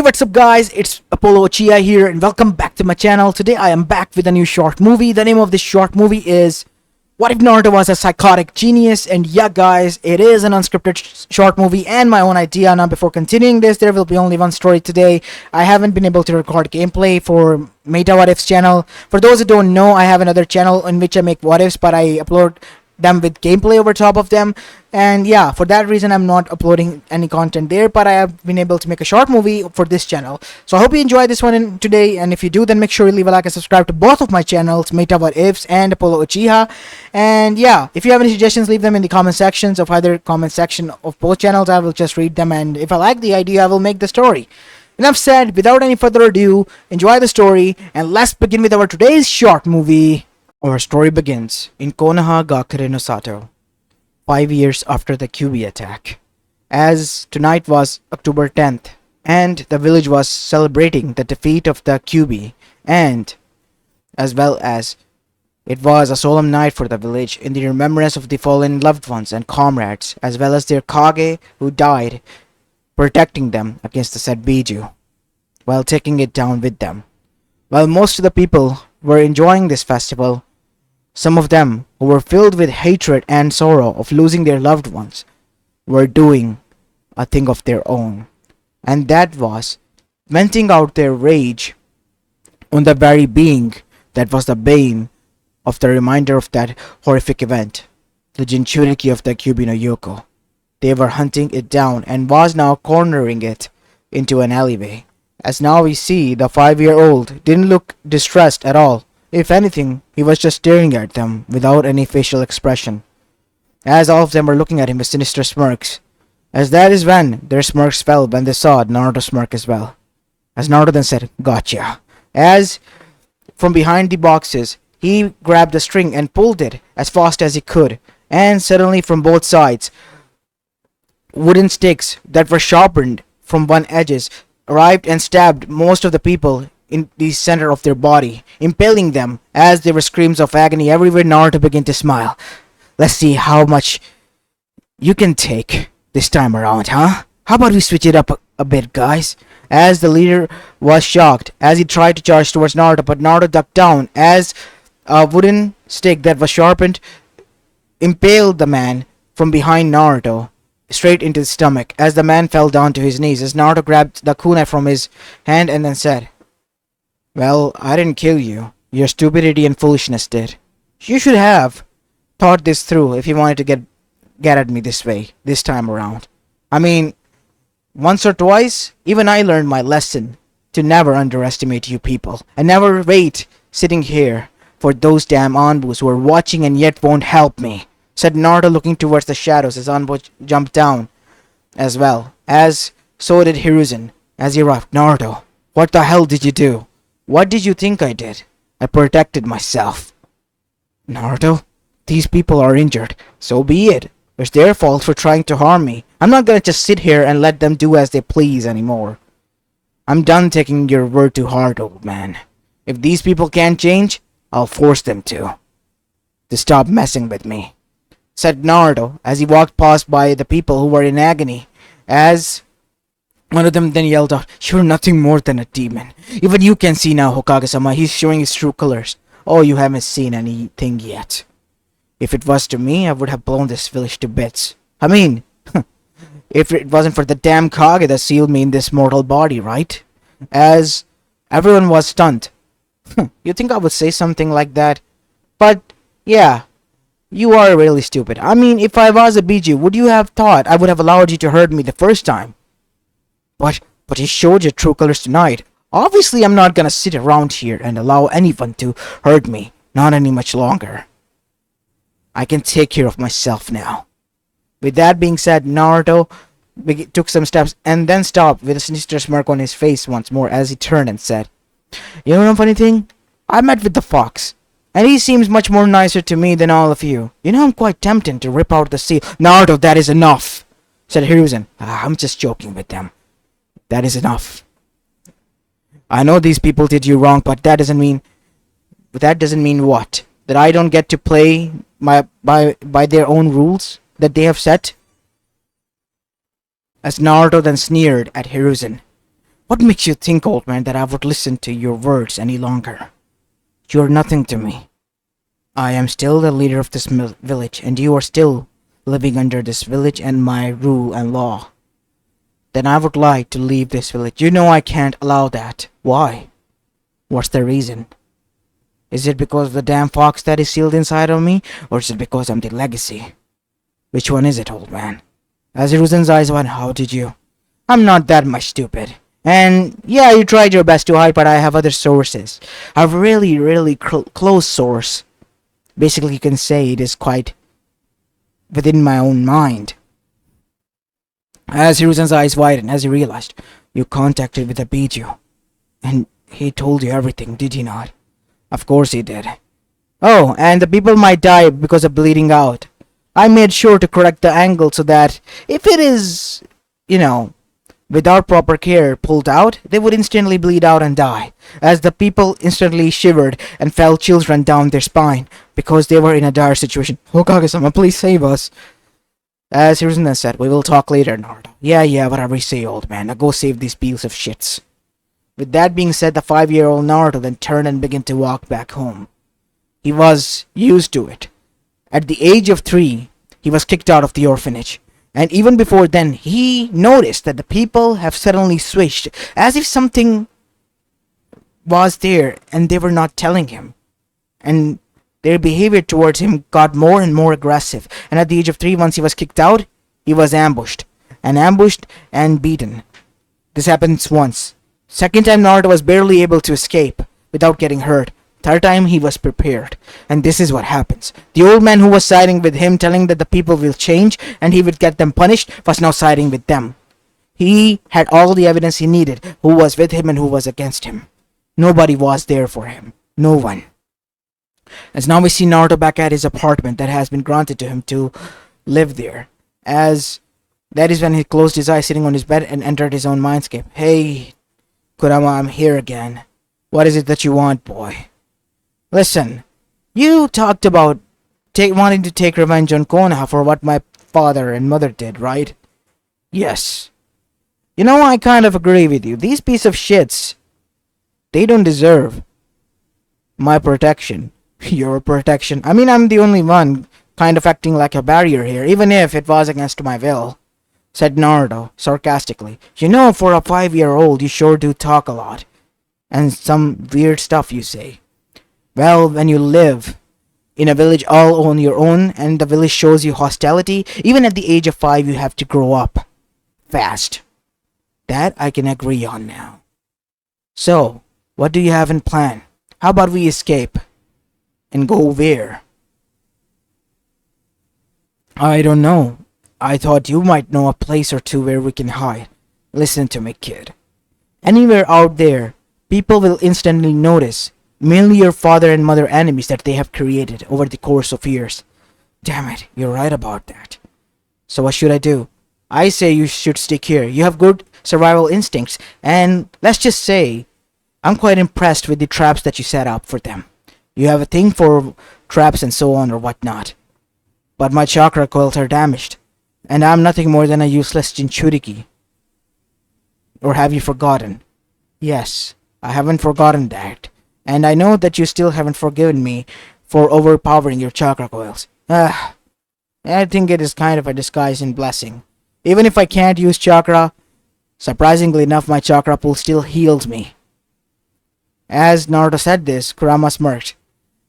what's up guys, it's Apollo Uchiha here and welcome back to my channel. Today I am back with a new short movie. The name of this short movie is What If Naruto Was a Psychotic Genius? And yeah guys, it is an unscripted short movie and my own idea. Now before continuing this, there will be only one story today. I haven't been able to record gameplay for Meta What Ifs channel. For those who don't know, I have another channel in which I make what ifs, but I upload them with gameplay over top of them, and yeah, for that reason I'm not uploading any content there, but I have been able to make a short movie for this channel. So I hope you enjoy this one today, and if you do, then make sure you leave a like and subscribe to both of my channels, Meta What Ifs and Apollo Uchiha. And yeah, if you have any suggestions, leave them in the comment sections of either comment section of both channels. I will just read them, and if I like the idea, I will make the story. Enough said, without any further ado, enjoy the story, and let's begin with our today's short movie. Our story begins in Konoha Gakure no Sato, 5 years after the QB attack, as tonight was October 10th, and the village was celebrating the defeat of the QB, and as well as it was a solemn night for the village in the remembrance of the fallen loved ones and comrades, as well as their Kage who died, protecting them against the said Biju, while taking it down with them. While most of the people were enjoying this festival, some of them, who were filled with hatred and sorrow of losing their loved ones, were doing a thing of their own, and that was venting out their rage on the very being that was the bane of the reminder of that horrific event, the Jinchuriki of the Kyubi no Yoko. They were hunting it down and was now cornering it into an alleyway. As now we see, the 5-year-old didn't look distressed at all. If anything, he was just staring at them without any facial expression, as all of them were looking at him with sinister smirks. As that is when their smirks fell when they saw Naruto smirk as well. As Naruto then said, "Gotcha." As from behind the boxes, he grabbed the string and pulled it as fast as he could, and suddenly from both sides, wooden sticks that were sharpened from one edges arrived and stabbed most of the people in the center of their body, impaling them. As there were screams of agony everywhere, Naruto began to smile. "Let's see how much you can take this time around, huh? How about we switch it up a bit, guys?" As the leader was shocked as he tried to charge towards Naruto, but Naruto ducked down as a wooden stick that was sharpened impaled the man from behind Naruto straight into his stomach. As the man fell down to his knees, as Naruto grabbed the kunai from his hand and then said, "Well, I didn't kill you. Your stupidity and foolishness did. You should have thought this through if you wanted to get at me this way, this time around. I mean, once or twice, even I learned my lesson to never underestimate you people, and never wait sitting here for those damn Anbus who are watching and yet won't help me," said Naruto, looking towards the shadows as Anbu jumped down as well, as so did Hiruzen as he arrived. "Naruto, what the hell did you do? What did you think I did? I protected myself." "Naruto, these people are injured. So be it. It's their fault for trying to harm me. I'm not gonna just sit here and let them do as they please anymore. I'm done taking your word to heart, old man. If these people can't change, I'll force them to stop messing with me," said Naruto as he walked past by the people who were in agony, as one of them then yelled out, "You're nothing more than a demon. Even you can see now, Hokage-sama. He's showing his true colors. Oh, you haven't seen anything yet. If it was to me, I would have blown this village to bits. I mean, if it wasn't for the damn Kage that sealed me in this mortal body, right?" As everyone was stunned. You think I would say something like that? But, yeah, you are really stupid. I mean, if I was a Biju, would you have thought I would have allowed you to hurt me the first time? But he showed your true colors tonight. Obviously, I'm not gonna sit around here and allow anyone to hurt me. Not any much longer. I can take care of myself now." With that being said, Naruto took some steps and then stopped with a sinister smirk on his face once more as he turned and said, "You know one funny thing? I met with the fox, and he seems much more nicer to me than all of you. You know, I'm quite tempted to rip out the seal." "Naruto, that is enough," said Hiruzen. "I'm just joking with them. That is enough. I know these people did you wrong, but that doesn't mean what? That I don't get to play by their own rules that they have set?" As Naruto then sneered at Hiruzen. What makes you think, old man, that I would listen to your words any longer? You're nothing to me. I am still the leader of this village, and you are still living under this village and my rule and law. Then I would like to leave this village. You know I can't allow that. Why? What's the reason? Is it because of the damn fox that is sealed inside of me, or is it because I'm the legacy? Which one is it, old man? As Hiruzen's eyes went, how did you? I'm not that much stupid. And yeah, you tried your best to hide, but I have other sources. A really close source. Basically, you can say it is quite within my own mind. As Hiruzen's eyes widened, as he realized, you contacted with a Biju. And he told you everything, did he not? Of course he did. Oh, and the people might die because of bleeding out. I made sure to correct the angle so that if it is, without proper care pulled out, they would instantly bleed out and die, as the people instantly shivered and felt chills run down their spine because they were in a dire situation. Hokage-sama, please save us. As Hiruzen said, we will talk later, Naruto. Yeah, whatever you say, old man. Now go save these piles of shits. With that being said, the 5-year-old Naruto then turned and began to walk back home. He was used to it. At the age of 3, he was kicked out of the orphanage. And even before then, he noticed that the people have suddenly switched, as if something was there and they were not telling him. And their behavior towards him got more and more aggressive. And at the age of 3, once he was kicked out, he was ambushed and beaten. This happens once. Second time, Naruto was barely able to escape without getting hurt. Third time, he was prepared. And this is what happens. The old man who was siding with him, telling that the people will change and he would get them punished, was now siding with them. He had all the evidence he needed, who was with him and who was against him. Nobody was there for him. No one. As now we see Naruto back at his apartment that has been granted to him to live there. As that is when he closed his eyes sitting on his bed and entered his own mindscape. Hey, Kurama, I'm here again. What is it that you want, boy? Listen, you talked about wanting to take revenge on Konoha for what my father and mother did, right? Yes. I kind of agree with you. These piece of shits, they don't deserve my protection. Your protection. I mean, I'm the only one kind of acting like a barrier here, even if it was against my will, said Naruto sarcastically. For a 5-year-old, you sure do talk a lot. And some weird stuff you say. Well, when you live in a village all on your own and the village shows you hostility, even at the age of 5 you have to grow up fast. That I can agree on now. So, what do you have in plan? How about we escape? And go where? I don't know. I thought you might know a place or two where we can hide. Listen to me, kid. Anywhere out there, people will instantly notice. Mainly your father and mother enemies that they have created over the course of years. Damn it, you're right about that. So what should I do? I say you should stick here. You have good survival instincts, and let's just say, I'm quite impressed with the traps that you set up for them. You have a thing for traps and so on or whatnot. But my chakra coils are damaged, and I'm nothing more than a useless Jinchuriki. Or have you forgotten? Yes, I haven't forgotten that. And I know that you still haven't forgiven me for overpowering your chakra coils. I think it is kind of a disguise and blessing. Even if I can't use chakra, surprisingly enough, my chakra pool still heals me. As Naruto said this, Kurama smirked.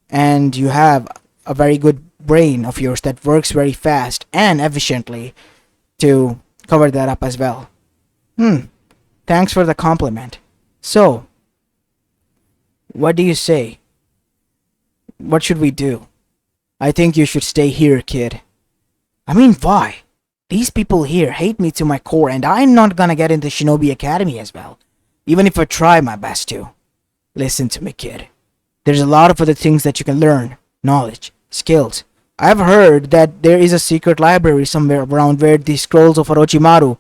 And you have a very good brain of yours that works very fast and efficiently to cover that up as well. Thanks for the compliment. So, what do you say? What should we do? I think you should stay here, kid. I mean, why? These people here hate me to my core, and I'm not gonna get into Shinobi Academy as well, even if I try my best to. Listen to me, kid. There's a lot of other things that you can learn. Knowledge, skills. I've heard that there is a secret library somewhere around where the scrolls of Orchimaru,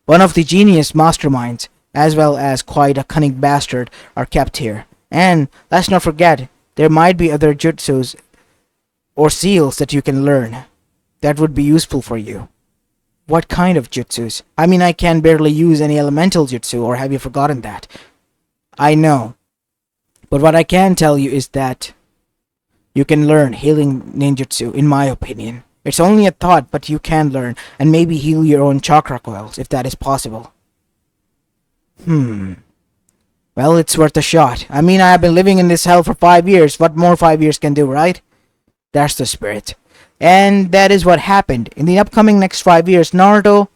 one of the genius masterminds, as well as quite a cunning bastard, are kept here. And let's not forget, there might be other jutsus or seals that you can learn that would be useful for you. What kind of jutsus? I mean, I can barely use any elemental jutsu, or have you forgotten that? I know. But what I can tell you is that you can learn healing ninjutsu, in my opinion. It's only a thought, but you can learn, and maybe heal your own chakra coils, if that is possible. Well, it's worth a shot. I mean, I have been living in this hell for 5 years. What more 5 years can do, right? That's the spirit. And that is what happened. In the upcoming next 5 years, Naruto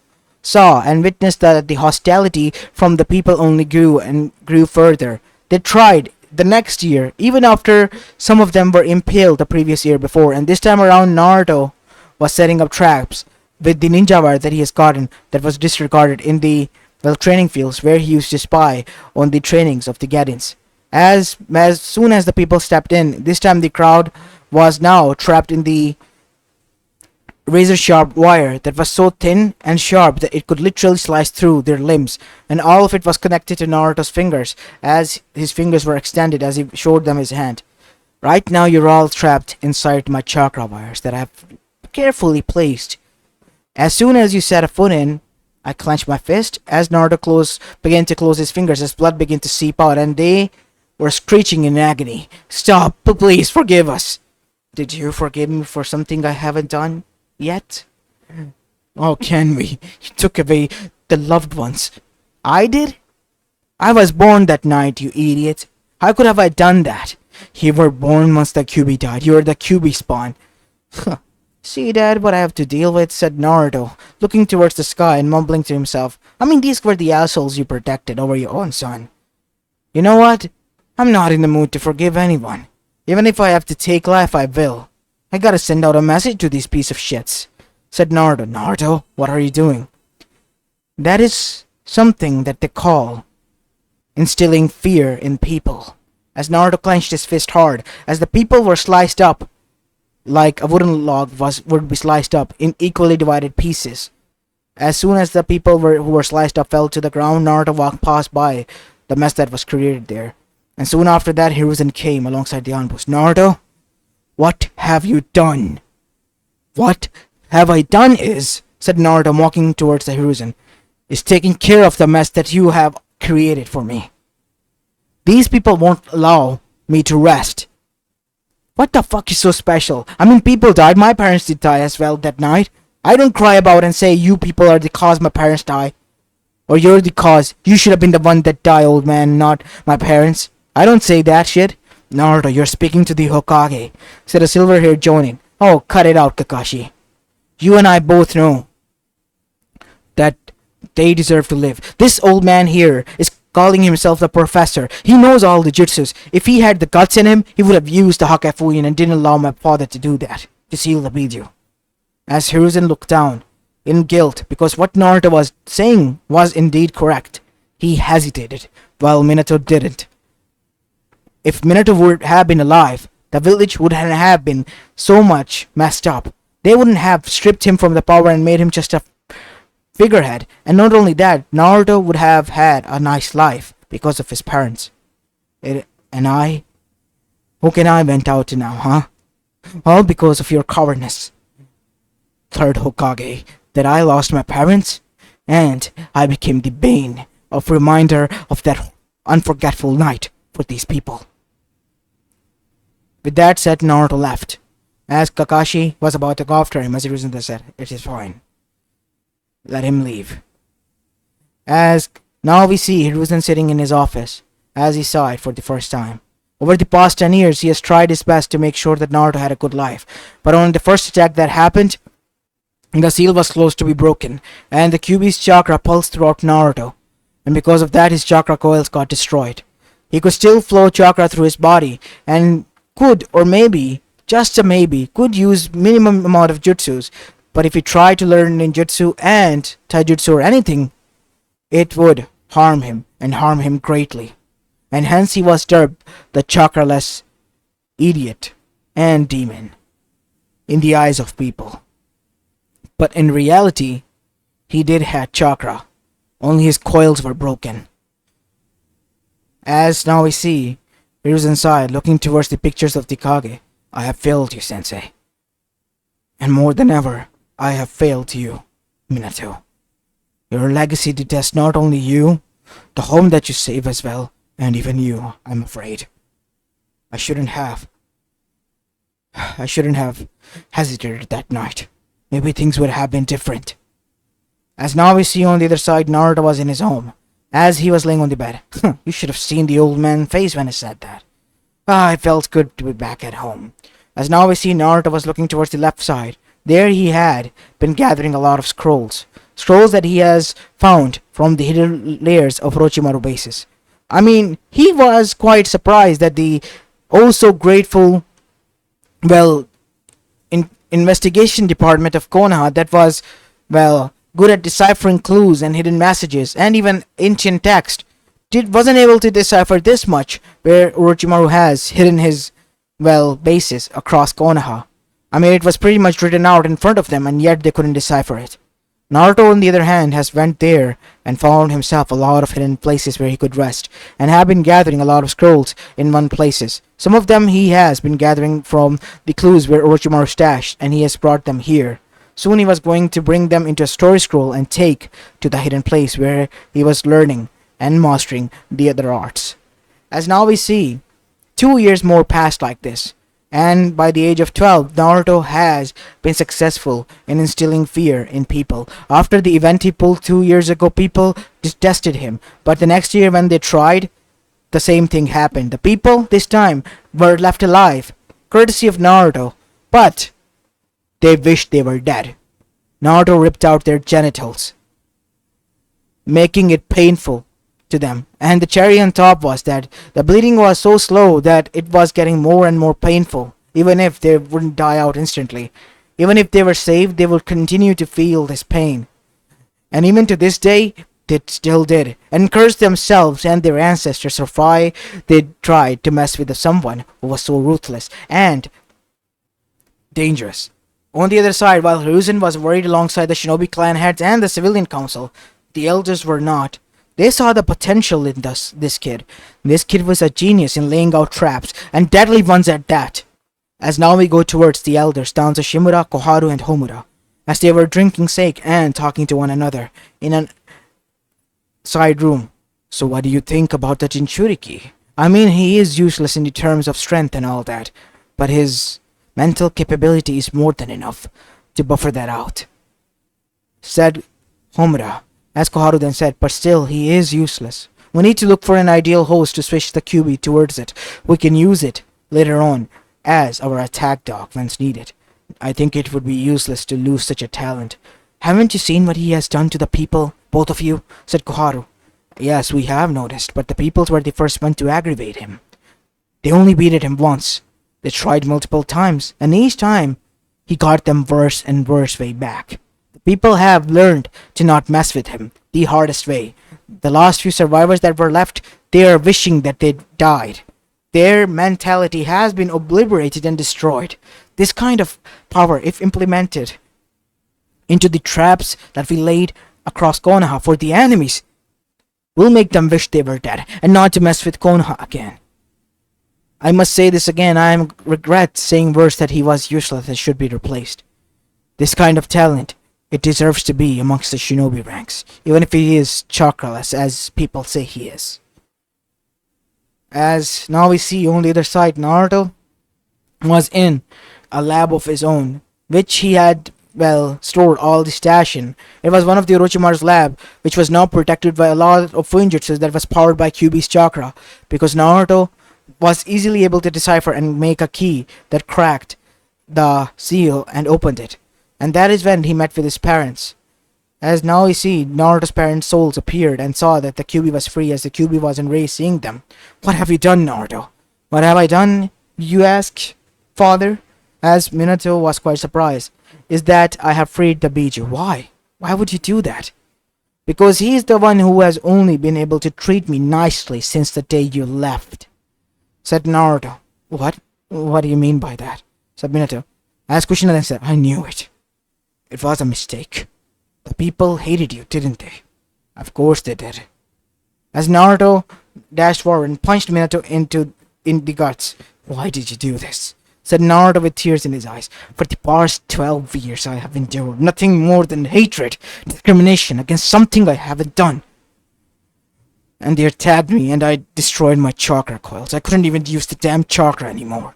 saw and witnessed that the hostility from the people only grew and grew further. They tried the next year, even after some of them were impaled the previous year before, and this time around Naruto was setting up traps with the ninja wire that he has gotten that was disregarded in the training fields where he used to spy on the trainings of the Gadins. As soon as the people stepped in, this time the crowd was now trapped in the razor sharp wire that was so thin and sharp that it could literally slice through their limbs, and all of it was connected to Naruto's fingers as his fingers were extended as he showed them his hand. Right now you're all trapped inside my chakra wires that I've carefully placed. As soon as you set a foot in, I clenched my fist as Naruto began to close his fingers as blood began to seep out, and they were screeching in agony. Stop, please forgive us. Did you forgive me for something I haven't done yet? Oh, can we? You took away the loved ones. I did? I was born that night, you idiot. How could have I done that? You were born once the Kyuubi died. You are the Kyuubi spawn. See, Dad, what I have to deal with, said Naruto, looking towards the sky and mumbling to himself. I mean, these were the assholes you protected over your own son. You know what? I'm not in the mood to forgive anyone. Even if I have to take life, I will. I gotta send out a message to these piece of shits, said Naruto. Naruto, what are you doing? That is something that they call instilling fear in people. As Naruto clenched his fist hard, as the people were sliced up like a wooden log would be sliced up in equally divided pieces. As soon as the people who were sliced up fell to the ground, Naruto walked past by the mess that was created there. And soon after that, Hiruzen came alongside the ambush. Naruto, what have you done? What have I done said Naruto, walking towards the Hiruzen, is taking care of the mess that you have created for me. These people won't allow me to rest. What the fuck is so special? I mean, people died. My parents did die as well that night. I don't cry about and say you people are the cause my parents die. Or you're the cause. You should have been the one that died, old man, not my parents. I don't say that shit. Naruto, you're speaking to the Hokage, said a silver-haired Jonin. Oh, cut it out, Kakashi. You and I both know that they deserve to live. This old man here is calling himself the professor. He knows all the jutsus. If he had the guts in him, he would have used the Hakafuin and didn't allow my father to do that, to seal the video. As Hiruzen looked down, in guilt, because what Naruto was saying was indeed correct, he hesitated, while Minato didn't. If Minato would have been alive, the village wouldn't have been so much messed up. They wouldn't have stripped him from the power and made him just a figurehead. And not only that, Naruto would have had a nice life because of his parents. Who can I vent out to now, huh? All because of your cowardice, third Hokage, that I lost my parents, and I became the bane of reminder of that unforgettable night for these people. With that said, Naruto left. As Kakashi was about to go after him, as Hiruzen said, it is fine. Let him leave. As now we see Hiruzen sitting in his office, as he saw it for the first time. Over the past 10 years, he has tried his best to make sure that Naruto had a good life. But on the first attack that happened, the seal was close to be broken, and the Kyuubi's chakra pulsed throughout Naruto. And because of that, his chakra coils got destroyed. He could still flow chakra through his body, and could, or maybe, just a maybe, could use minimum amount of jutsus. But if he tried to learn ninjutsu and taijutsu or anything, it would harm him, and harm him greatly. And hence he was dubbed the chakraless idiot and demon in the eyes of people. But in reality, he did have chakra, only his coils were broken. As now we see, he was inside, looking towards the pictures of the Kage. I have failed you, Sensei. And more than ever, I have failed you. Minato, your legacy detests not only you, the home that you save as well, and even you, I'm afraid. I shouldn't have. I shouldn't have hesitated that night. Maybe things would have been different. As now we see on the other side, Naruto was in his home. As he was laying on the bed. You should have seen the old man's face when he said that. It felt good to be back at home. As now we see Naruto was looking towards the left side. There he had been gathering a lot of scrolls. Scrolls that he has found from the hidden layers of Orochimaru bases. I mean, he was quite surprised that the oh so grateful, well, investigation department of Konoha that was, well, good at deciphering clues and hidden messages and even ancient text wasn't able to decipher this much where Orochimaru has hidden his, well, bases across Konoha. I mean, it was pretty much written out in front of them and yet they couldn't decipher it. Naruto, on the other hand, has went there and found himself a lot of hidden places where he could rest, and have been gathering a lot of scrolls in one places. Some of them he has been gathering from the clues where Orochimaru stashed, and he has brought them here. Soon he was going to bring them into a story scroll and take to the hidden place where he was learning and mastering the other arts. As now we see, 2 years more passed like this. And by the age of 12, Naruto has been successful in instilling fear in people. After the event he pulled 2 years ago, people detested him. But the next year when they tried, the same thing happened. The people, this time, were left alive, courtesy of Naruto. But they wished they were dead. Naruto ripped out their genitals, making it painful to them. And the cherry on top was that the bleeding was so slow that it was getting more and more painful. Even if they wouldn't die out instantly, even if they were saved, they would continue to feel this pain. And even to this day, they still did, and cursed themselves and their ancestors for why they tried to mess with someone who was so ruthless and dangerous. On the other side, while Hiruzen was worried alongside the shinobi clan heads and the civilian council, the elders were not. They saw the potential in this kid. This kid was a genius in laying out traps, and deadly ones at that. As now we go towards the elders, down to Shimura, Koharu, and Homura, as they were drinking sake and talking to one another in a side room. So what do you think about the Jinchuriki? I mean, he is useless in the terms of strength and all that, but his mental capability is more than enough to buffer that out, said Homura. As Koharu then said, but still, he is useless. We need to look for an ideal host to switch the QB towards it. We can use it later on as our attack dog when needed. I think it would be useless to lose such a talent. Haven't you seen what he has done to the people, both of you? Said Koharu. Yes, we have noticed, but the peoples were the first one to aggravate him. They only beat him once. They tried multiple times, and each time, he got them worse and worse way back. People have learned to not mess with him the hardest way. The last few survivors that were left, they are wishing that they died. Their mentality has been obliterated and destroyed. This kind of power, if implemented into the traps that we laid across Konoha for the enemies, will make them wish they were dead and not to mess with Konoha again. I must say this again, I regret saying words that he was useless and should be replaced. This kind of talent, it deserves to be amongst the shinobi ranks, even if he is chakraless, as people say he is. As now we see on the other side, Naruto was in a lab of his own, which he had, well, stored all the stash in. It was one of the Orochimaru's lab, which was now protected by a lot of ninjutsu that was powered by Kyuubi's chakra, because Naruto was easily able to decipher and make a key that cracked the seal and opened it. And that is when he met with his parents. As now we see, Naruto's parents' souls appeared and saw that the Kyuubi was free as the Kyuubi was enraged seeing them. What have you done, Naruto? What have I done, you ask, father? As Minato was quite surprised. Is that I have freed the Biju. Why? Why would you do that? Because he is the one who has only been able to treat me nicely since the day you left, said Naruto. What? What do you mean by that? Said Minato. As Kushina then said, I knew it. It was a mistake. The people hated you, didn't they? Of course they did. As Naruto dashed forward and punched Minato in the guts. Why did you do this? said Naruto with tears in his eyes. For the past 12 years I have endured nothing more than hatred, discrimination against something I haven't done. And they attacked me and I destroyed my chakra coils. I couldn't even use the damn chakra anymore.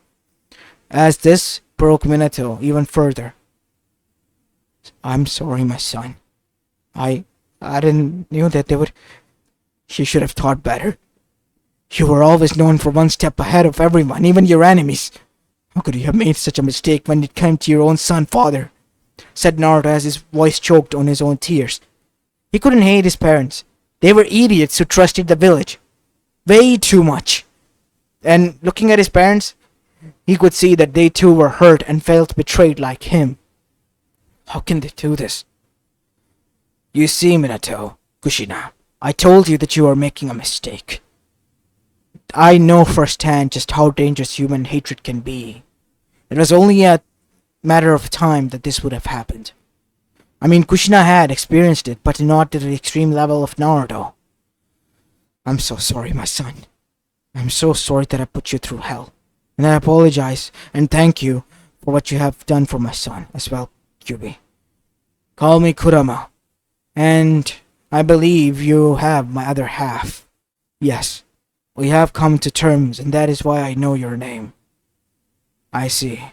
As this broke Minato even further. I'm sorry, my son. I didn't knew that they would... She should have thought better. You were always known for one step ahead of everyone, even your enemies. How could you have made such a mistake when it came to your own son, father? Said Naruto as his voice choked on his own tears. He couldn't hate his parents. They were idiots who trusted the village. Way too much. And looking at his parents, he could see that they too were hurt and felt betrayed like him. How can they do this? You see, Minato, Kushina, I told you that you are making a mistake. I know firsthand just how dangerous human hatred can be. It was only a matter of time that this would have happened. I mean, Kushina had experienced it, but not to the extreme level of Naruto. I'm so sorry, my son. I'm so sorry that I put you through hell. And I apologize and thank you for what you have done for my son as well, Kyubi. Call me Kurama. And I believe you have my other half. Yes, we have come to terms, and that is why I know your name. I see.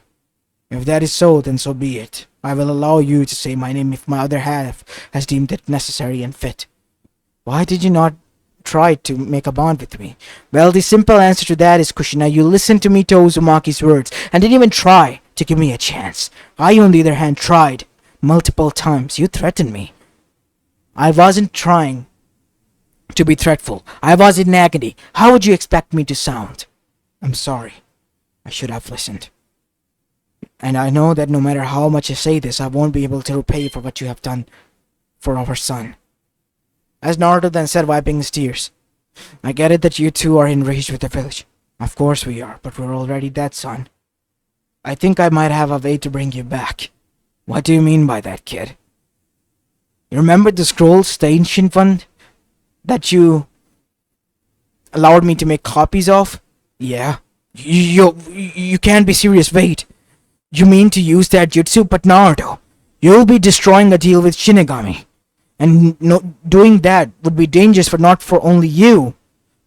If that is so, then so be it. I will allow you to say my name if my other half has deemed it necessary and fit. Why did you not try to make a bond with me? Well, the simple answer to that is, Kushina, you listened to Mito Uzumaki's words and didn't even try to give me a chance. I, on the other hand, tried multiple times. You threatened me. I wasn't trying to be threatful. I was in agony. How would you expect me to sound? I'm sorry. I should have listened. And I know that no matter how much I say this, I won't be able to repay you for what you have done for our son. As Naruto then said, wiping his tears, I get it that you two are enraged with the village. Of course we are, but we're already dead, son. I think I might have a way to bring you back. What do you mean by that, kid? You remember the scrolls, the ancient one, that you allowed me to make copies of? Yeah. You can't be serious, wait. You mean to use that jutsu, but Naruto, you'll be destroying a deal with Shinigami. And doing that would be dangerous not for only you,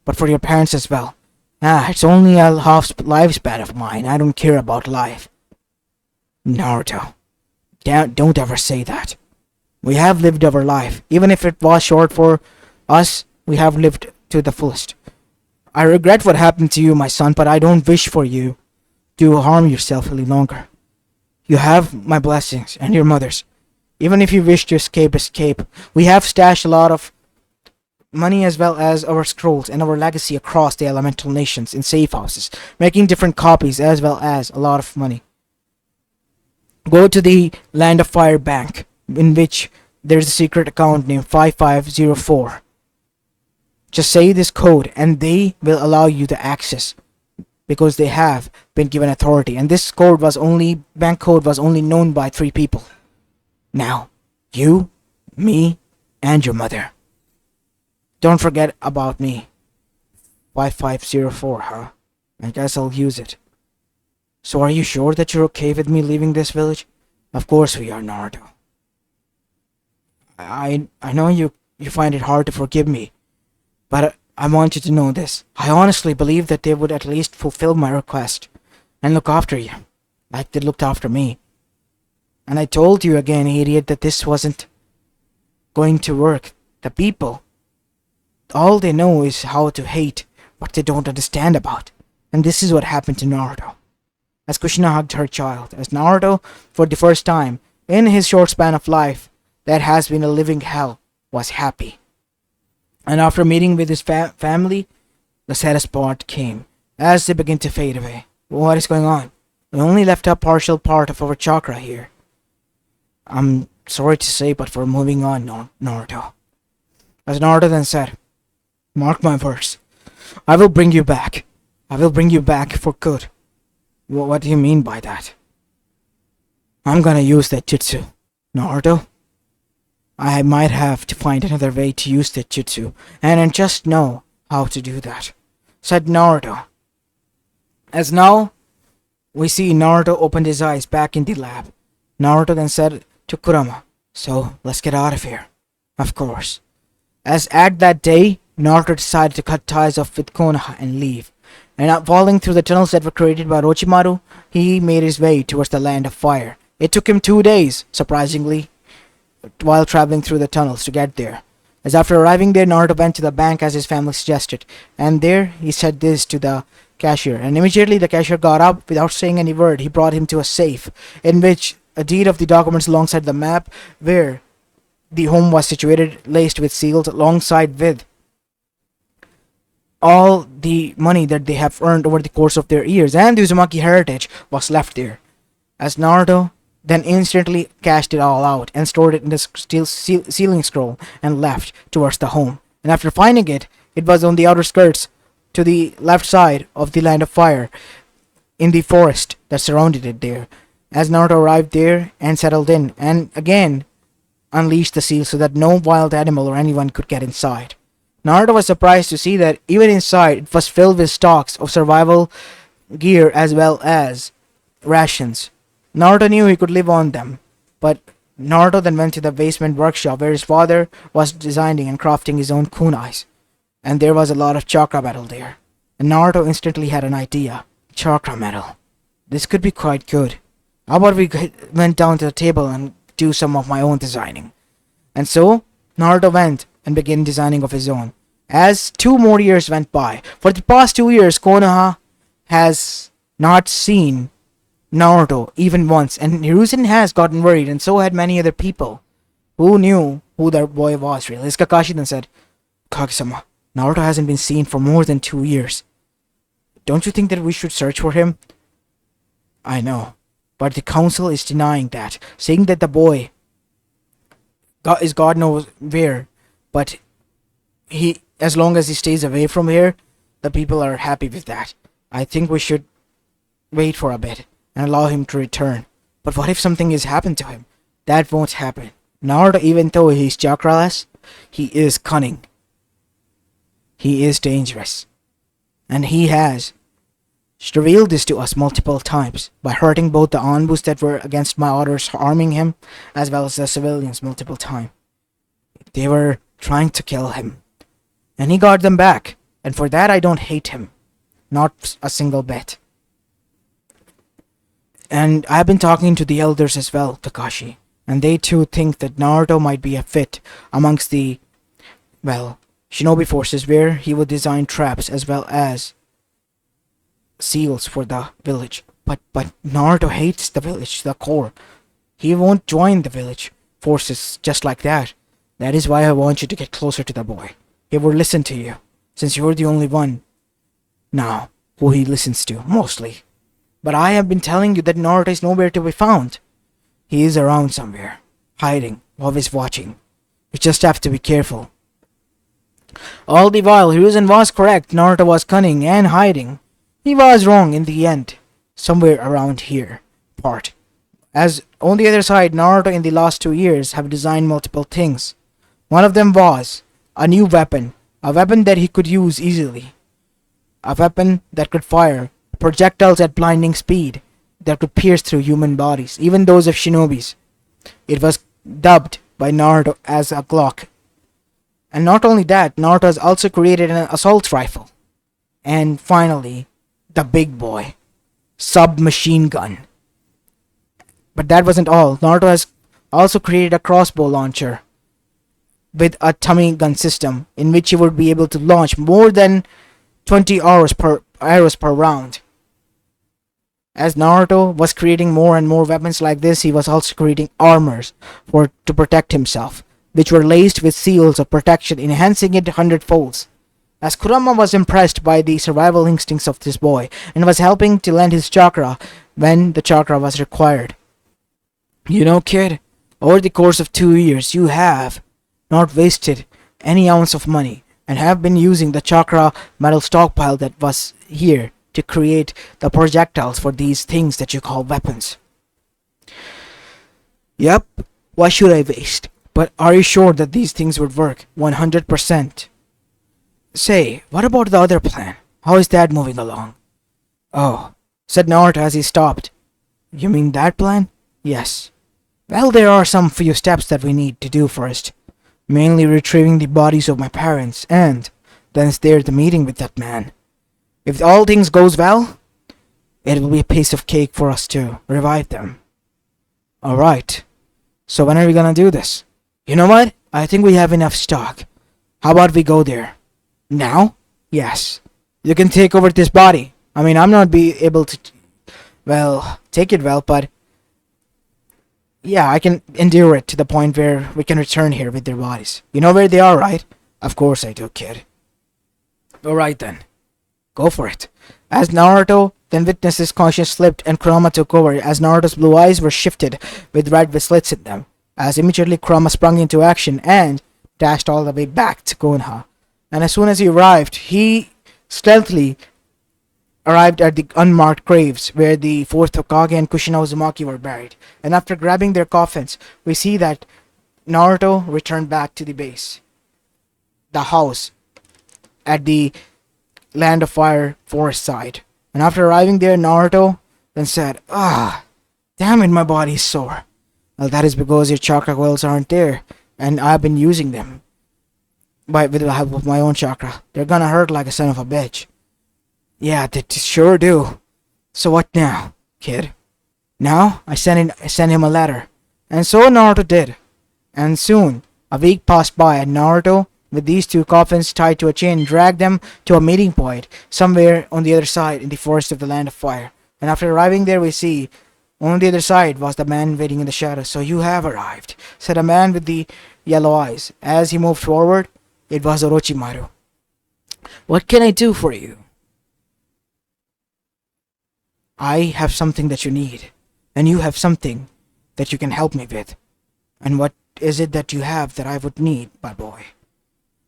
but for your parents as well. It's only a half lifespan of mine. I don't care about life. Naruto, don't ever say that. We have lived our life. Even if it was short for us, we have lived to the fullest. I regret what happened to you, my son, but I don't wish for you to harm yourself any longer. You have my blessings and your mother's. Even if you wish to escape. We have stashed a lot of money as well as our scrolls and our legacy across the elemental nations in safe houses, making different copies as well as a lot of money. Go to the Land of Fire Bank, in which there's a secret account named 5504. Just say this code and they will allow you to access, because they have been given authority, and this bank code was only known by 3 people. Now, you, me, and your mother. Don't forget about me. 5504, huh? I guess I'll use it. So are you sure that you're okay with me leaving this village? Of course we are, Naruto. I know you find it hard to forgive me, but I want you to know this. I honestly believe that they would at least fulfill my request and look after you, like they looked after me. And I told you again, idiot, that this wasn't going to work. The people, all they know is how to hate what they don't understand about. And this is what happened to Naruto. As Kushina hugged her child, as Naruto, for the first time in his short span of life that has been a living hell, was happy. And after meeting with his family, the saddest part came, as they began to fade away. What is going on? We only left a partial part of our chakra here. I'm sorry to say, but we're moving on, Naruto. As Naruto then said, mark my words, I will bring you back. I will bring you back for good. What do you mean by that? I'm gonna use that jutsu, Naruto. I might have to find another way to use that jutsu, and I just know how to do that, said Naruto. As now, we see Naruto opened his eyes back in the lab. Naruto then said to Kurama, "So, let's get out of here." Of course. As at that day, Naruto decided to cut ties off with Konoha and leave. And falling through the tunnels that were created by Orchimaru, he made his way towards the land of fire. It took him 2 days, surprisingly, while traveling through the tunnels to get there. As after arriving there, Naruto went to the bank as his family suggested, and there he said this to the cashier, and immediately the cashier got up without saying any word. He brought him to a safe, in which a deed of the documents alongside the map where the home was situated, laced with seals, alongside with all the money that they have earned over the course of their years, and the Uzumaki heritage was left there. As Naruto then instantly cashed it all out and stored it in the steel sealing scroll and left towards the home. And after finding it, it was on the outer skirts to the left side of the land of fire in the forest that surrounded it there. As Naruto arrived there and settled in, and again unleashed the seal so that no wild animal or anyone could get inside. Naruto was surprised to see that even inside it was filled with stocks of survival gear as well as rations. Naruto knew he could live on them, but Naruto then went to the basement workshop where his father was designing and crafting his own kunais, and there was a lot of chakra metal there. And Naruto instantly had an idea. Chakra metal. This could be quite good. How about we went down to the table and do some of my own designing? And so, Naruto went and began designing of his own. As 2 more years went by, for the past 2 years, Konoha has not seen Naruto even once, and Hiruzen has gotten worried, and so had many other people who knew who their boy was really. As Kakashi then said, "Kage-sama, Naruto hasn't been seen for more than 2 years. Don't you think that we should search for him?" "I know, but the council is denying that, saying that the boy is God knows where, but he, as long as he stays away from here, the people are happy with that. I think we should wait for a bit and allow him to return. But what if something has happened to him? That won't happen. Naruto, even though he's chakraless, he is cunning. He is dangerous. And he has revealed this to us multiple times by hurting both the Anbus that were against my orders, harming him, as well as the civilians multiple times. They were trying to kill him, and he got them back, and for that I don't hate him. Not a single bit. And I've been talking to the elders as well, Kakashi, and they too think that Naruto might be a fit amongst the, well, shinobi forces where he will design traps as well as seals for the village. But Naruto hates the village to the core. He won't join the village forces just like that. That is why I want you to get closer to the boy. He will listen to you, since you're the only one now who he listens to, mostly. But I have been telling you that Naruto is nowhere to be found. He is around somewhere, hiding, always watching. You just have to be careful." All the while, Hiruzen was correct. Naruto was cunning and hiding. He was wrong in the end, somewhere around here part. As on the other side, Naruto in the last 2 years have designed multiple things. One of them was a new weapon, a weapon that he could use easily. A weapon that could fire projectiles at blinding speed that could pierce through human bodies, even those of shinobis. It was dubbed by Naruto as a Glock. And not only that, Naruto has also created an assault rifle. And finally, the big boy, submachine gun. But that wasn't all. Naruto has also created a crossbow launcher with a tummy gun system in which he would be able to launch more than 20 arrows per round. As Naruto was creating more and more weapons like this, he was also creating armors to protect himself, which were laced with seals of protection, enhancing it 100-folds. As Kurama was impressed by the survival instincts of this boy and was helping to lend his chakra when the chakra was required. "You know, kid, over the course of 2 years, you have not wasted any ounce of money and have been using the chakra metal stockpile that was here to create the projectiles for these things that you call weapons." "Yep, why should I waste? But are you sure that these things would work 100%? Say, what about the other plan? How is that moving along?" "Oh, said Naruto as he stopped. You mean that plan? Yes. Well, there are some few steps that we need to do first. Mainly retrieving the bodies of my parents, and then there's the meeting with that man. If all things goes well, it will be a piece of cake for us to revive them. Alright. So when are we gonna do this? You know what? I think we have enough stock. How about we go there? Now? Yes. You can take over this body. I mean, I'm not be able to, take it well, but yeah, I can endure it to the point where we can return here with their bodies. You know where they are, right? Of course I do, kid. Alright then. Go for it. As Naruto then witnessed his conscience slipped and Kurama took over, as Naruto's blue eyes were shifted with red with slits in them, as immediately Kurama sprung into action and dashed all the way back to Konoha. And as soon as he arrived, he stealthily arrived at the unmarked graves where the fourth Hokage and Kushina Uzumaki were buried. And after grabbing their coffins, we see that Naruto returned back to the base, the house at the Land of Fire forest side. And after arriving there, Naruto then said, damn it, my body is sore. Well, that is because your chakra coils aren't there, and I've been using them with the help of my own chakra. They're gonna hurt like a son of a bitch. Yeah, they sure do. So what now, kid? Now, I sent him a letter. And so Naruto did. And soon, a week passed by and Naruto, with these two coffins tied to a chain, dragged them to a meeting point somewhere on the other side in the forest of the Land of Fire. And after arriving there, we see on the other side was the man waiting in the shadows. So you have arrived, said a man with the yellow eyes. As he moved forward, it was Orochimaru. What can I do for you? I have something that you need, and you have something that you can help me with. And what is it that you have that I would need, my boy?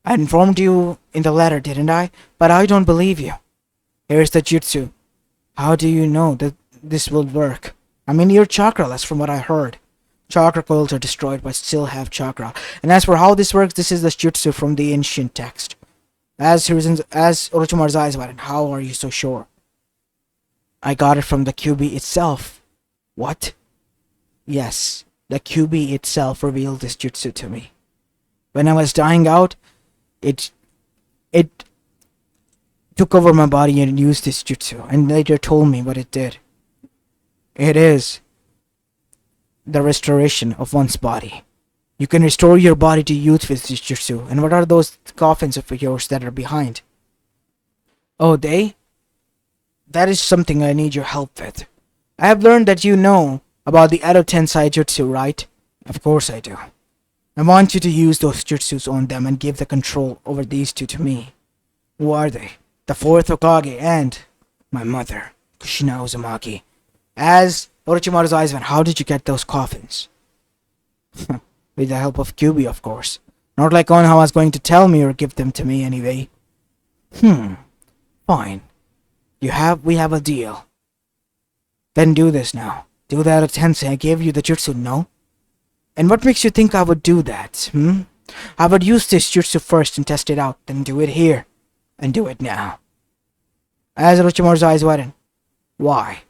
I informed you in the letter, didn't I? But I don't believe you. Here's the jutsu. How do you know that this will work? I mean, you're chakraless from what I heard. Chakra coils are destroyed but still have chakra. And as for how this works, this is the jutsu from the ancient text. As Orochimaru's eyes widened, how are you so sure? I got it from the QB itself. What? Yes, the QB itself revealed this jutsu to me. When I was dying out, it took over my body and used this jutsu, and later told me what it did. It is the restoration of one's body. You can restore your body to youth with this jutsu. And what are those coffins of yours that are behind? Oh, that is something I need your help with. I have learned that you know about the Edo Tensei Jutsu, right? Of course I do. I want you to use those jutsus on them and give the control over these two to me. Who are they? The fourth Hokage and my mother, Kushina Uzumaki. As Orochimaru's eyes went, how did you get those coffins? With the help of QB, of course. Not like Konoha was going to tell me or give them to me anyway. Fine. We have a deal. Then do this now. Do that at Tensei. I gave you the jutsu, no? And what makes you think I would do that, I would use this jutsu first and test it out, then do it here. And do it now. As Orochimaru's eyes widened. Why?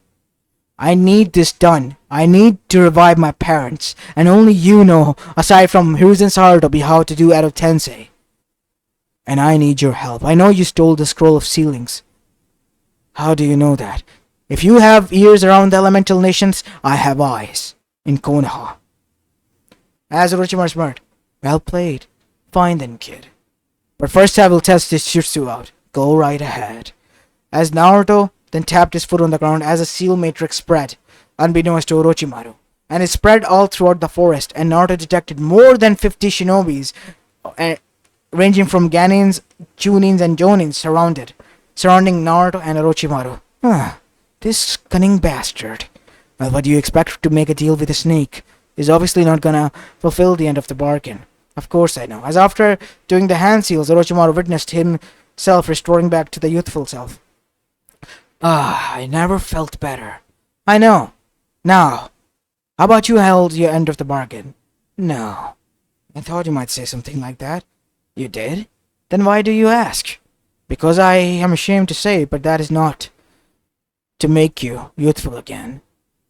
I need this done. I need to revive my parents. And only you know, aside from Hiruzen Sarutobi, how to do Edo Tensei. And I need your help. I know you stole the scroll of ceilings. How do you know that? If you have ears around the elemental nations, I have eyes. In Konoha. As Orochimaru smirked. Well played. Fine then, kid. But first I will test this jutsu out. Go right ahead. As Naruto then tapped his foot on the ground as a seal matrix spread, unbeknownst to Orochimaru. And it spread all throughout the forest, and Naruto detected more than 50 shinobis, ranging from Ganins, Chunins, and Jonins surrounding Naruto and Orochimaru. This cunning bastard. Well, what do you expect to make a deal with a snake? He's obviously not gonna fulfill the end of the bargain. Of course I know. As after doing the hand seals, Orochimaru witnessed himself restoring back to the youthful self. I never felt better. I know. Now, how about you held your end of the bargain? No. I thought you might say something like that. You did? Then why do you ask? Because I am ashamed to say, but that is not to make you youthful again.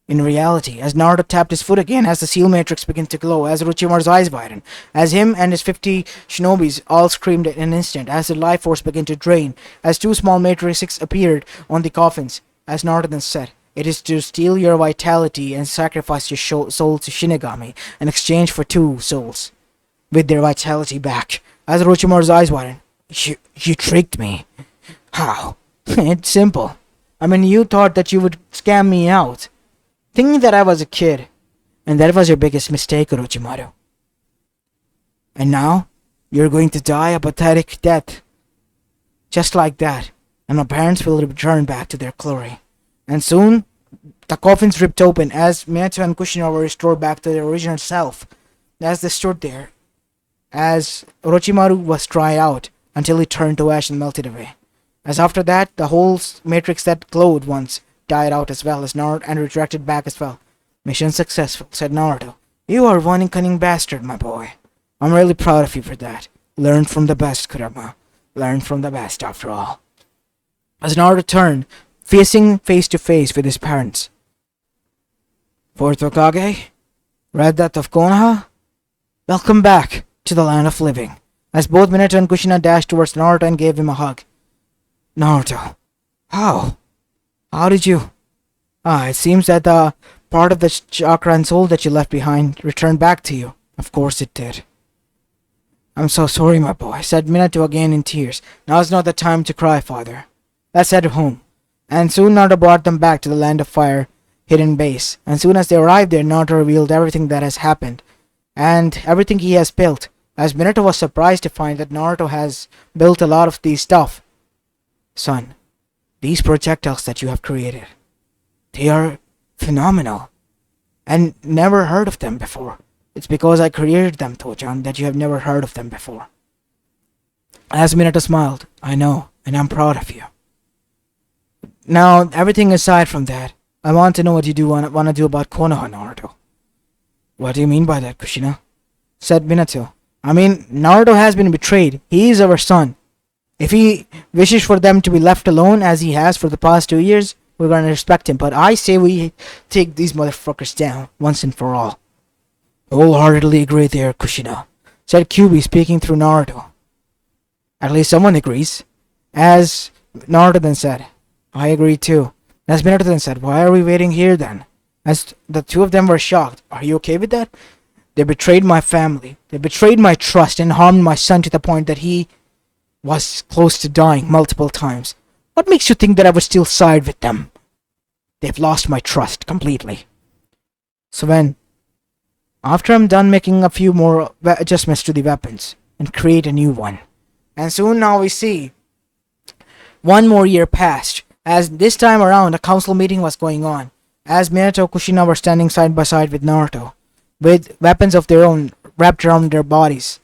In reality, as Naruto tapped his foot again, as the seal matrix began to glow, as Orochimaru's eyes widened, as him and his 50 shinobis all screamed in an instant, as the life force began to drain, as two small matrices appeared on the coffins, as Naruto then said, "It is to steal your vitality and sacrifice your soul to Shinigami in exchange for two souls with their vitality back." As Orochimaru's eyes widened, You tricked me. How? It's simple. I mean, you thought that you would scam me out, thinking that I was a kid, and that was your biggest mistake, Orochimaru. And now, you're going to die a pathetic death. Just like that, and my parents will return back to their glory. And soon, the coffins ripped open as Minato and Kushina were restored back to their original self. As they stood there, as Orochimaru was dried out until he turned to ash and melted away. As after that, the whole matrix that glowed once died out as well as Naruto and retracted back as well. "Mission successful," said Naruto. "You are one cunning bastard, my boy. I'm really proud of you for that. Learn from the best, Kurama. Learn from the best, after all." As Naruto turned, facing face to face with his parents. "Fourth Hokage? Red Death of Konoha? Welcome back to the land of living." As both Minato and Kushina dashed towards Naruto and gave him a hug. "Naruto, how? How did you..." It seems that the part of the chakra and soul that you left behind returned back to you." "Of course it did." "I'm so sorry, my boy," said Minato again in tears. "Now is not the time to cry, father. Let's head home." And soon Naruto brought them back to the land of fire hidden base. And soon as they arrived there, Naruto revealed everything that has happened and everything he has built. As Minato was surprised to find that Naruto has built a lot of these stuff. "Son, these projectiles that you have created, they are phenomenal, and never heard of them before. It's because I created them, Tojan, that you have never heard of them before." As Minato smiled, "I know, and I'm proud of you. Now, everything aside from that, I want to know what you want to do about Konoha, Naruto." "What do you mean by that, Kushina?" said Minato. "I mean, Naruto has been betrayed. He is our son. If he wishes for them to be left alone as he has for the past 2 years, we're going to respect him. But I say we take these motherfuckers down once and for all." "Wholeheartedly agree there, Kushina," said Kyuubi speaking through Naruto. "At least someone agrees." As Naruto then said, "I agree too." As Minato then said, "Why are we waiting here then?" As the two of them were shocked. "Are you okay with that? They betrayed my family. They betrayed my trust and harmed my son to the point that he was close to dying multiple times. What makes you think that I would still side with them? They've lost my trust completely. So when, after I'm done making a few more adjustments to the weapons and create a new one." And soon now we see one more year passed, as this time around a council meeting was going on, as Minato and Kushina were standing side by side with Naruto, with weapons of their own wrapped around their bodies,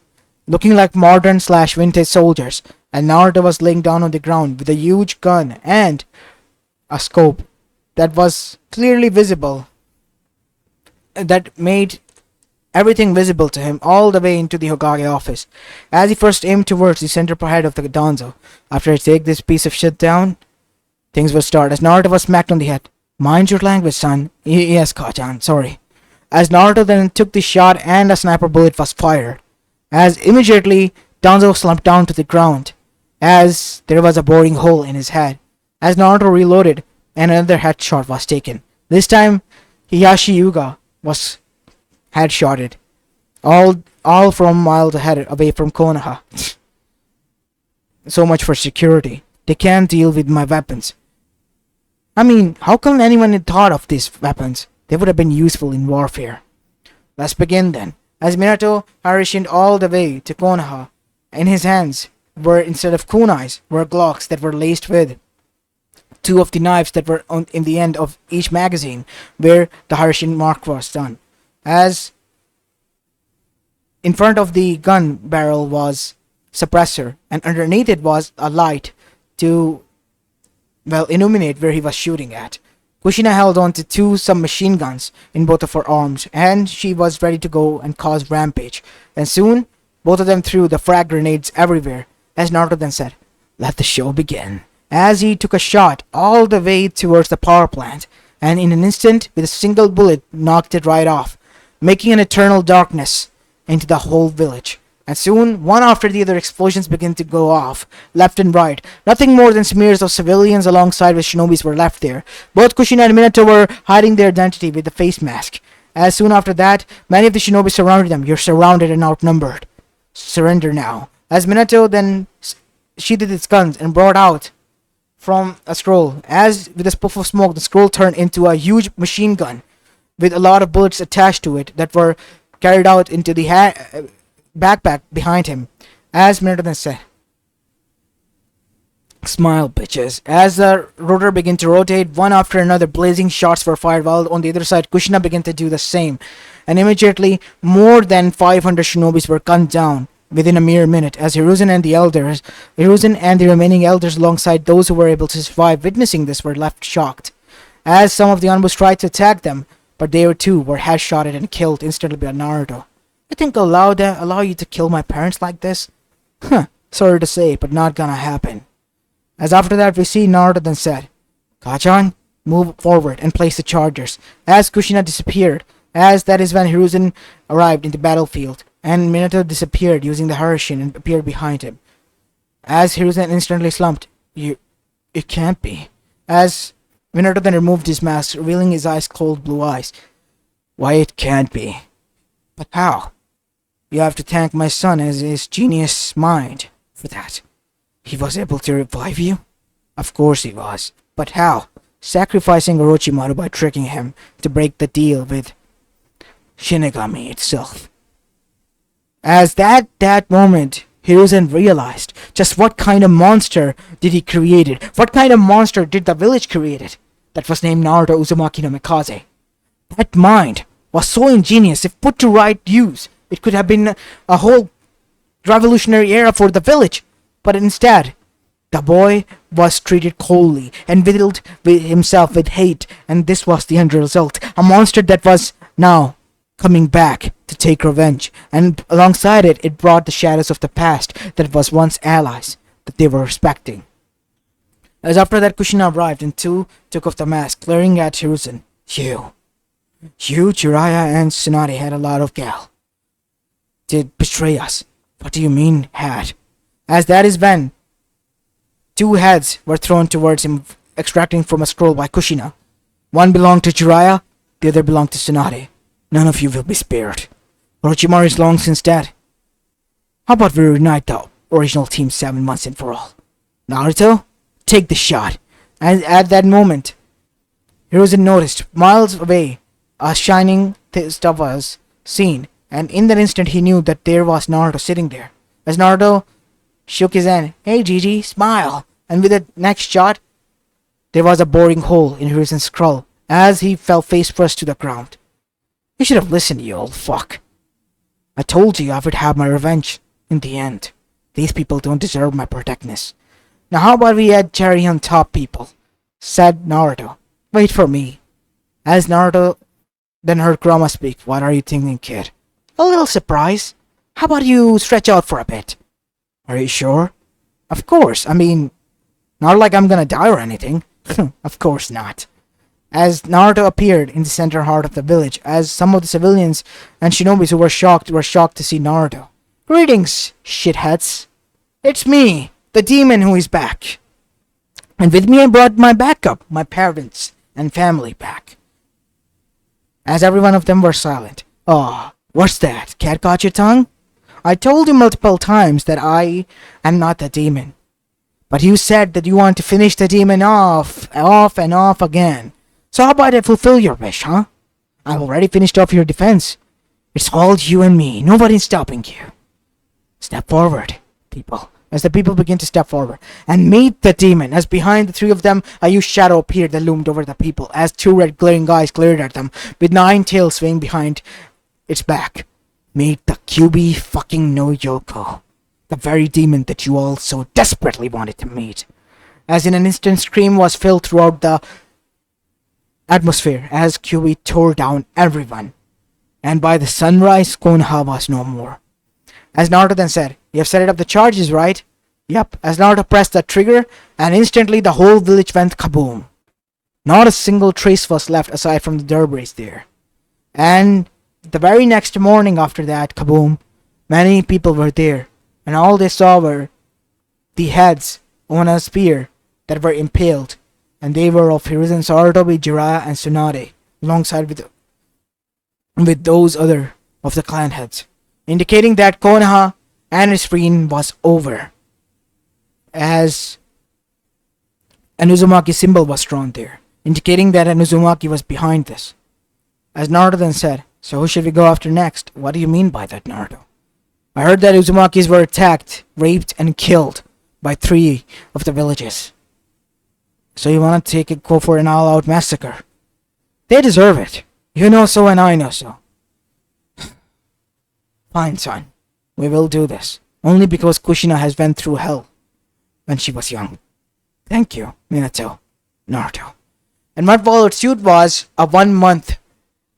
looking like modern/vintage soldiers, and Naruto was laying down on the ground with a huge gun and a scope that was clearly visible, that made everything visible to him all the way into the Hokage office. As he first aimed towards the center head of the Danzo, after I take this piece of shit down, things would start. As Naruto was smacked on the head. "Mind your language, son." Yes, Kajan, sorry." As Naruto then took the shot and a sniper bullet was fired, as immediately Danzo slumped down to the ground, as there was a boring hole in his head. As Naruto reloaded, and another headshot was taken. This time, Hiyashi Yuga was headshotted, all from miles ahead away from Konoha. So much for security. They can't deal with my weapons. I mean, how come anyone had thought of these weapons? They would have been useful in warfare. Let's begin then. As Minato harangued all the way to Konoha, in his hands were, instead of kunais, were glocks that were laced with two of the knives that were in the end of each magazine where the Harishin mark was done. As in front of the gun barrel was suppressor, and underneath it was a light to, well, illuminate where he was shooting at. Kushina held on to two submachine guns in both of her arms, and she was ready to go and cause rampage. And soon, both of them threw the frag grenades everywhere, as Naruto then said, "Let the show begin." as he took a shot all the way towards the power plant, and in an instant, with a single bullet, knocked it right off, making an eternal darkness into the whole village. And soon, one after the other, explosions began to go off, left and right. Nothing more than smears of civilians alongside with shinobis were left there. Both Kushina and Minato were hiding their identity with the face mask. As soon after that, many of the shinobi surrounded them. You're surrounded and outnumbered. Surrender now. As Minato then sheathed its guns and brought out from a scroll. As with a puff of smoke, the scroll turned into a huge machine gun with a lot of bullets attached to it that were carried out into the backpack behind him. As Minato then said, "Smile, bitches." As the rotor began to rotate, one after another, blazing shots were fired, while on the other side, Kushina began to do the same. And immediately, more than 500 shinobis were gunned down within a mere minute, as Hiruzen and the remaining elders alongside those who were able to survive witnessing this were left shocked. As some of the Anbus tried to attack them, but they too were headshotted and killed instantly by Naruto. "You think I'll allow you to kill my parents like this? Huh, sorry to say, but not gonna happen." As after that, we see Naruto then said, "Kachan, move forward and place the chargers." As Kushina disappeared, as that is when Hiruzen arrived in the battlefield, and Minato disappeared using the Harishin and appeared behind him. As Hiruzen instantly slumped, It can't be." As Minato then removed his mask, revealing his cold blue eyes. "Why it can't be? But how? You have to thank my son as his genius mind for that. He was able to revive you?" "Of course he was. But how?" "Sacrificing Orochimaru by tricking him to break the deal with Shinigami itself." As that moment, Hiruzen realized just what kind of monster did he created. What kind of monster did the village created? That was named Naruto Uzumaki no Mikaze. That mind was so ingenious. If put to right use, it could have been a whole revolutionary era for the village. But instead, the boy was treated coldly and filled himself with hate, and this was the end result. A monster that was now coming back to take revenge, and alongside it, it brought the shadows of the past that was once allies that they were respecting. As after that, Kushina arrived and took off the mask, glaring at Hiruzen. You, Jiraiya, and Tsunade had a lot of gal. Did betray us. What do you mean, had? As that is when two heads were thrown towards him, extracting from a scroll by Kushina. One belonged to Jiraiya, the other belonged to Tsunade. None of you will be spared. Orchimaru is long since dead. How about we reunite the original team 7 months and for all? Naruto, take the shot. And at that moment, Hiruzen noticed miles away a shining stuff was seen, and in that instant he knew that there was Naruto sitting there. As Naruto shook his hand, "Hey Gigi, smile!" And with the next shot, there was a boring hole in Hiruzen's skull as he fell face first to the ground. "You should have listened, you old fuck. I told you I would have my revenge in the end. These people don't deserve my protectiveness. Now how about we add cherry on top, people?" said Naruto. "Wait for me." As Naruto then heard Kurama speak, "What are you thinking, kid?" "A little surprise. How about you stretch out for a bit?" "Are you sure?" "Of course. I mean, not like I'm gonna die or anything." "Of course not." As Naruto appeared in the center heart of the village, as some of the civilians and shinobis who were shocked to see Naruto. "Greetings, shitheads. It's me, the demon who is back. And with me I brought my backup, my parents and family back." As every one of them were silent. "Oh, what's that? Cat caught your tongue? I told you multiple times that I am not the demon. But you said that you want to finish the demon off and off again. So how about I fulfill your wish, huh? I've already finished off your defense. It's all you and me. Nobody's stopping you. Step forward, people." As the people begin to step forward and meet the demon, as behind the three of them, a huge shadow appeared that loomed over the people, as two red glaring eyes glared at them, with 9 tails swaying behind its back. Meet the QB fucking no Yoko, the very demon that you all so desperately wanted to meet. As in an instant, scream was filled throughout the atmosphere as QB tore down everyone. And by the sunrise, Konoha was no more. As Naruto then said, "You have set up the charges, right?" Yep, as Naruto pressed the trigger, and instantly the whole village went kaboom. Not a single trace was left aside from the debris there. And the very next morning after that kaboom, many people were there, and all they saw were the heads on a spear that were impaled, and they were of Hiruzen Sarutobi, Jiraiya, and Tsunade, alongside with those other of the clan heads, indicating that Konoha and its reign was over, as an Uzumaki symbol was drawn there, indicating that an Uzumaki was behind this. As Naruto then said, "So who should we go after next?" "What do you mean by that, Naruto?" "I heard that Uzumakis were attacked, raped, and killed by 3 of the villages. So you want to go for an all-out massacre? They deserve it. You know so and I know so." "Fine, son. We will do this. Only because Kushina has went through hell when she was young." "Thank you, Minato." Naruto. And what followed suit was a 1 month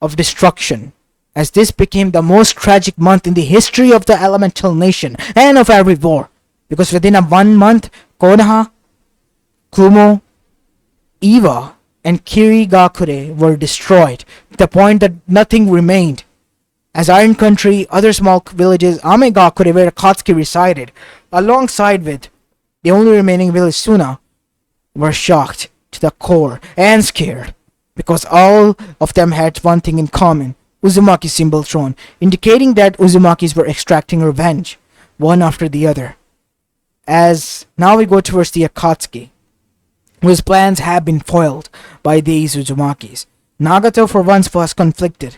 of destruction, as this became the most tragic month in the history of the Elemental Nation and of every war, because within a 1 month, Konoha, Kumo, Iwa, and Kirigakure were destroyed, to the point that nothing remained. As Iron Country, other small villages, Amegakure, where Akatsuki resided, alongside with the only remaining village, Suna, were shocked to the core and scared, because all of them had one thing in common: Uzumaki symbol drawn, indicating that Uzumakis were extracting revenge, one after the other. As now we go towards the Akatsuki, whose plans have been foiled by these Uzumakis. Nagato for once was conflicted.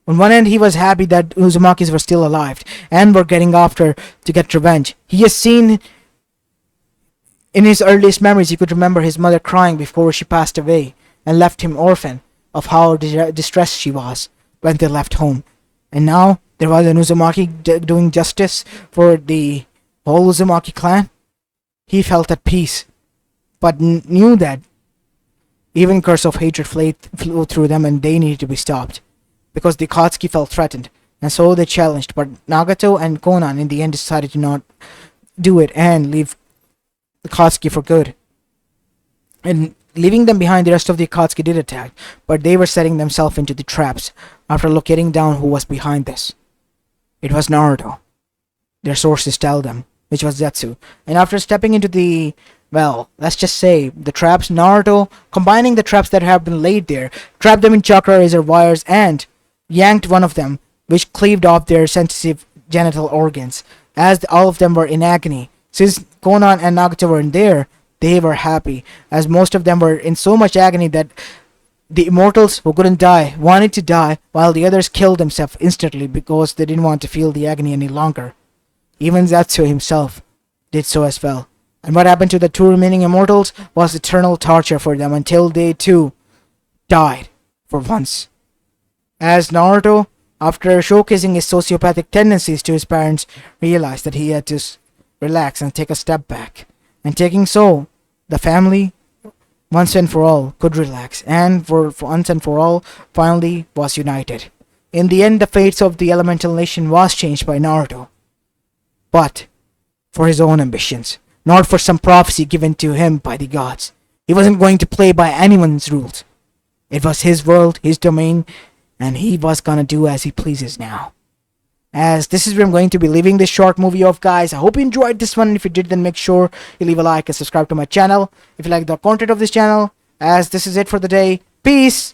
On one end, he was happy that Uzumakis were still alive and were getting after to get revenge. He has seen in his earliest memories, he could remember his mother crying before she passed away and left him orphan, of how distressed she was when they left home. And now there was an Uzumaki doing justice for the whole Uzumaki clan. He felt at peace, but knew that even curse of hatred flew through them, and they needed to be stopped, because the Akatsuki felt threatened, and so they challenged. But Nagato and Konan in the end decided to not do it and leave the Akatsuki for good. And leaving them behind, the rest of the Akatsuki did attack, but they were setting themselves into the traps after locating down who was behind this. It was Naruto, their sources tell them, which was Zetsu. And after stepping into the, well, let's just say, the traps, Naruto, combining the traps that have been laid there, trapped them in chakra razor wires and yanked one of them, which cleaved off their sensitive genital organs, as all of them were in agony. Since Konan and Nagato were in there, they were happy, as most of them were in so much agony that the immortals who couldn't die wanted to die, while the others killed themselves instantly because they didn't want to feel the agony any longer. Even Zetsu himself did so as well. And what happened to the 2 remaining immortals was eternal torture for them until they too died for once. As Naruto, after showcasing his sociopathic tendencies to his parents, realized that he had to relax and take a step back. And taking so, the family, once and for all, could relax, and for once and for all, finally was united. In the end, the fates of the Elemental Nation was changed by Naruto, but for his own ambitions, not for some prophecy given to him by the gods. He wasn't going to play by anyone's rules. It was his world, his domain, and he was gonna do as he pleases now. As this is where I'm going to be leaving this short movie off, guys. I hope you enjoyed this one, and if you did, then make sure you leave a like and subscribe to my channel if you like the content of this channel. As this is it for the day. Peace!